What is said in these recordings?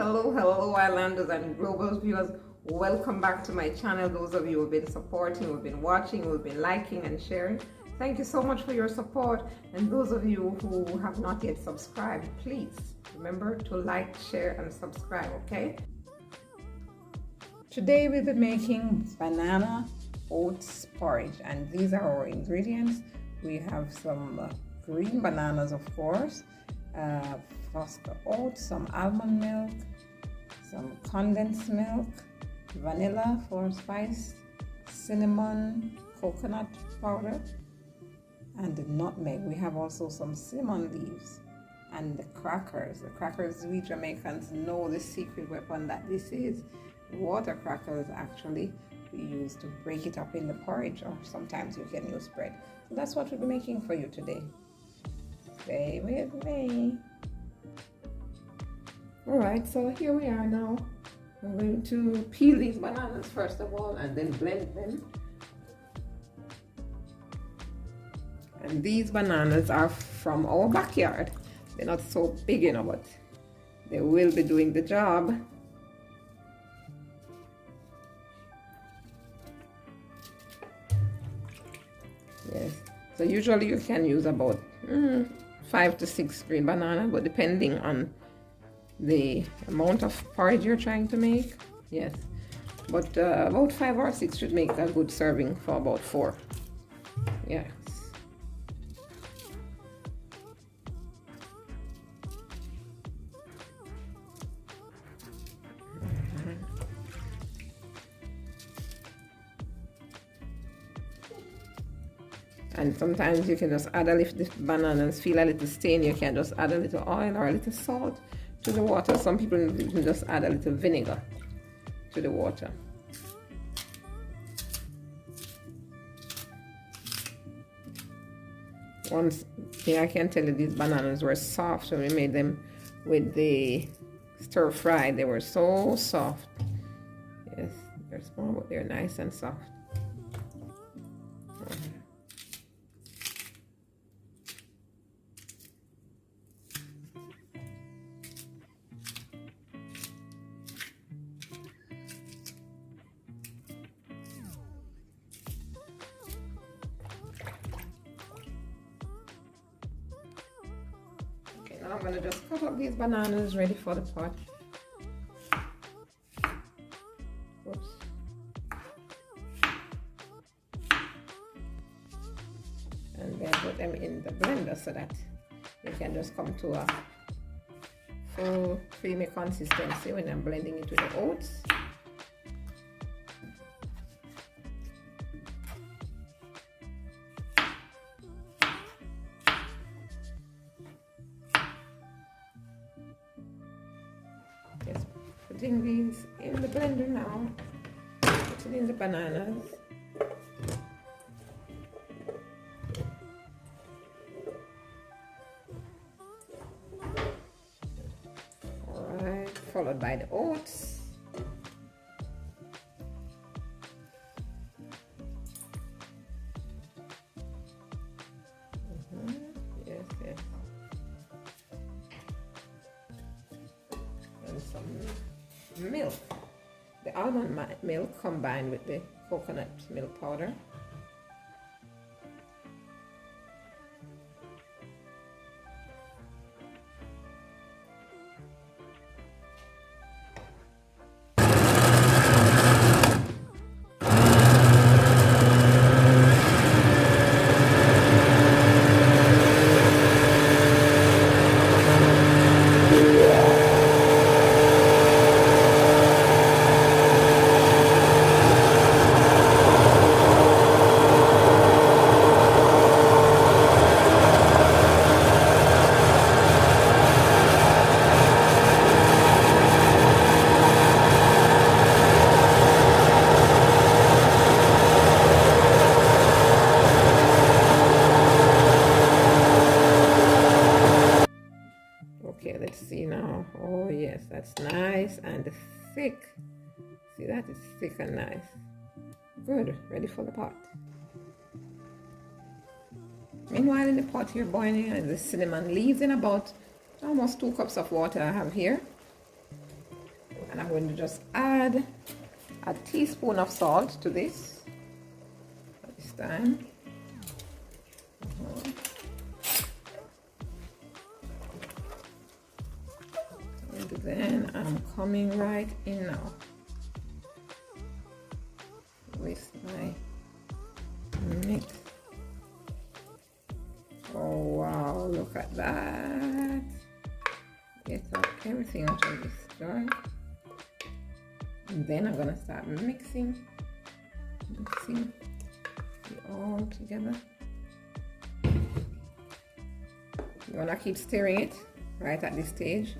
hello, islanders and global viewers. Welcome back to my channel. Those of you who have been supporting, who have been watching, who have been liking and sharing, thank you so much for your support. And those of you who have not yet subscribed, please remember to like, share and subscribe, okay? Today we'll be making banana oats porridge, and these are our ingredients. We have some green bananas, of course, Fosca oats, some almond milk, some condensed milk, vanilla for spice, cinnamon, coconut powder, and the nutmeg. We have also some cinnamon leaves and the crackers. The crackers, we Jamaicans know the secret weapon that this is. Water crackers actually we use to break it up in the porridge, or sometimes you can use bread. So that's what we'll be making for you today. Stay with me. Alright, so here we are now. I'm going to peel these bananas first of all and then blend them. And these bananas are from our backyard. They're not so big, you know, but they will be doing the job. Yes, so usually you can use about 5 to 6 green bananas, but depending on the amount of porridge you're trying to make, yes, but about 5 or 6 should make a good serving for about 4. Yes. And sometimes you can just add a little, if the bananas feel a little stain, you can just add a little oil or a little salt to the water. Some people can just add a little vinegar to the water. One thing I can tell you, these bananas were soft when we made them with the stir fry. They were so soft. Yes, they're small, but they're nice and soft. Now I'm going to just cut up these bananas ready for the pot. Oops. And then put them in the blender so that you can just come to a full creamy consistency when I'm blending it with the oats. Just putting these in the blender now, putting in the bananas. Alright, followed by the oats. Yes, yes. And some milk, the almond milk combined with the coconut milk powder. Okay, let's see now. Oh yes, that's nice and thick. See, that is thick and nice. Good, ready for the pot. Meanwhile, in the pot here boiling, and the cinnamon leaves in about almost 2 cups of water I have here. And I'm going to just add a teaspoon of salt to this at this time. And then I'm coming right in now with my mix. Oh wow, look at that. Get out everything out of this jar. And then I'm gonna start mixing it all together. You wanna keep stirring it right at this stage.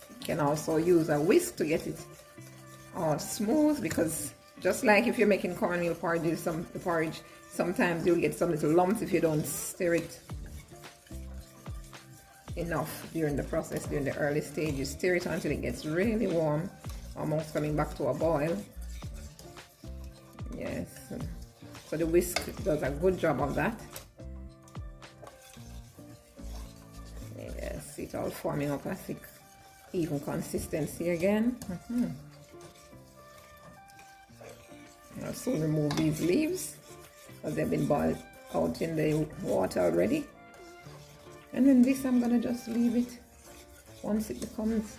You can also use a whisk to get it all smooth, because just like if you're making cornmeal porridge, sometimes you'll get some little lumps if you don't stir it enough during the process, during the early stage. You stir it until it gets really warm, almost coming back to a boil. Yes, so the whisk does a good job of that. Yes, it's all forming up a thick, even consistency again. I'll soon remove these leaves because they've been boiled out in the water already. And then this, I'm gonna just leave it once it becomes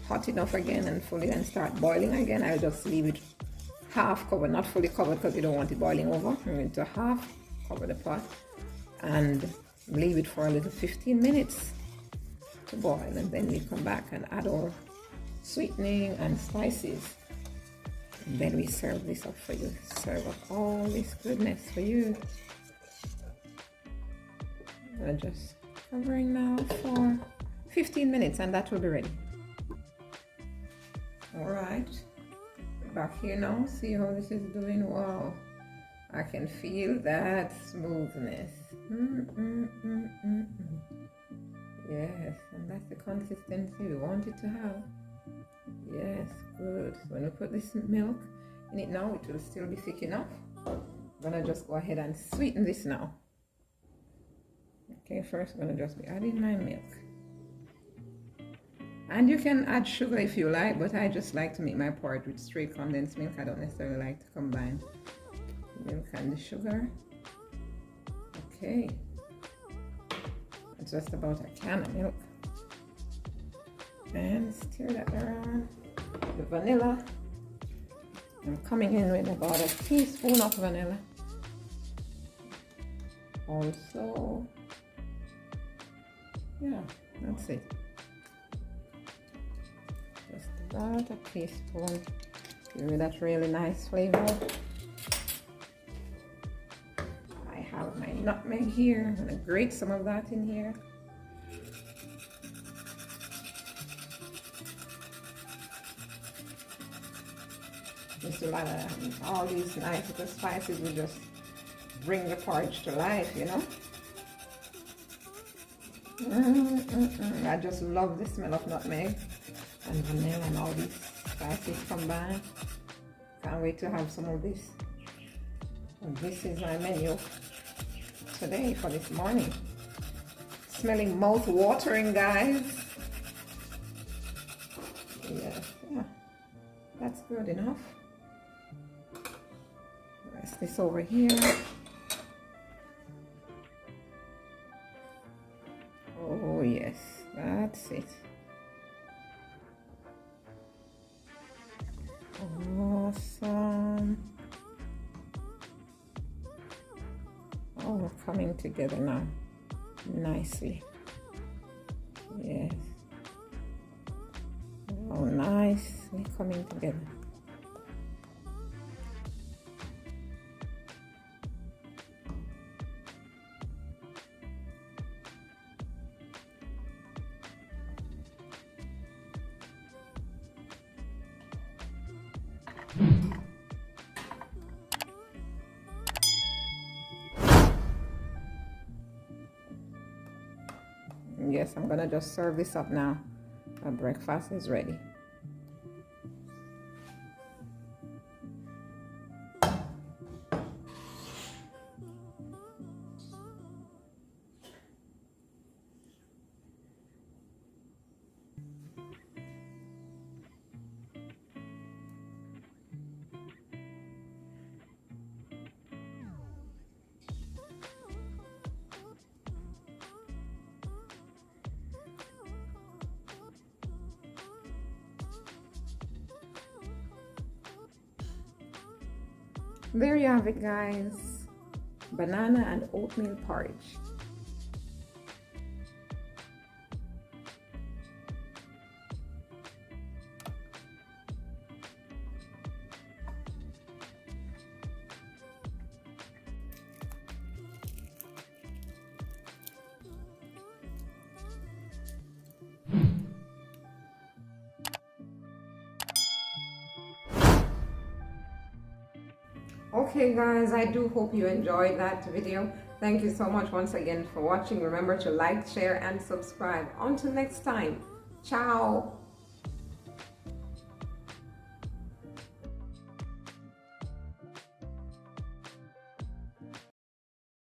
hot enough again and start boiling again. I'll just leave it half covered, not fully covered because you don't want it boiling over. I'm going to half cover the pot and leave it for a little 15 minutes to boil, and then we come back and add our sweetening and spices. And then we serve this up for you. Serve up all this goodness for you. I'm just covering now for 15 minutes and that will be ready. Alright, back here now. See how this is doing? Wow, I can feel that smoothness. Yes, and that's the consistency we want it to have. Yes, good. So when we put this milk in it now, it will still be thick enough. I'm gonna just go ahead and sweeten this now. Okay, first I'm gonna just be adding my milk. And you can add sugar if you like, but I just like to make my porridge with straight condensed milk. I don't necessarily like to combine the milk and the sugar. Okay. It's just about a can of milk. And stir that around. The vanilla. I'm coming in with about a teaspoon of vanilla. Also, yeah, that's it. Just about a teaspoon. Give me that really nice flavor. I have my nutmeg here. I'm gonna grate some of that in here. Just a lot of all these nice little spices will just bring the porridge to life, you know. I just love the smell of nutmeg and vanilla and all these spices combined. Can't wait to have some of this. And this is my menu today for this morning. Smelling mouth-watering, guys. Yes, yeah, that's good enough. Rest this over here. Oh yes, that's it. Awesome. Oh, we're coming together now nicely. Yes. Oh, nicely coming together. Yes, I'm gonna just serve this up now. Our breakfast is ready. There you have it, guys. Banana and oatmeal porridge. Okay guys, I do hope you enjoyed that video. Thank you so much once again for watching. Remember to like, share and subscribe. Until next time, ciao.